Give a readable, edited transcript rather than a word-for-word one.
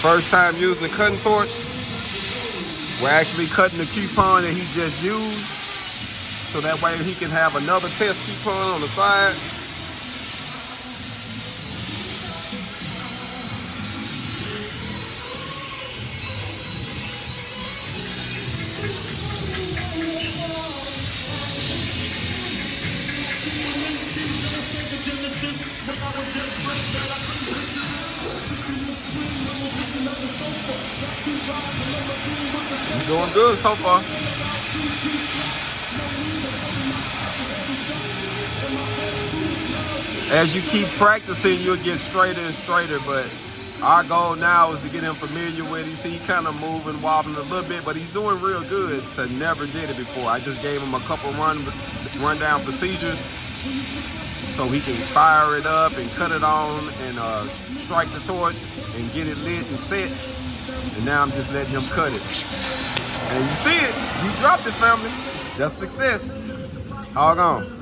First time using the cutting torch. We're actually cutting the coupon that he just used, so that way he can have another test coupon on the side. He's doing good so far. As you keep practicing, you'll get straighter and straighter, but our goal now is to get him familiar with it. You see, he kind of moving, wobbling a little bit, but he's doing real good. So never did it before. I just gave him a couple rundown procedures so he can fire it up and cut it on and strike the torch and get it lit and set. And now I'm just letting him cut it. And you see it, he dropped it, family. That's success. All gone.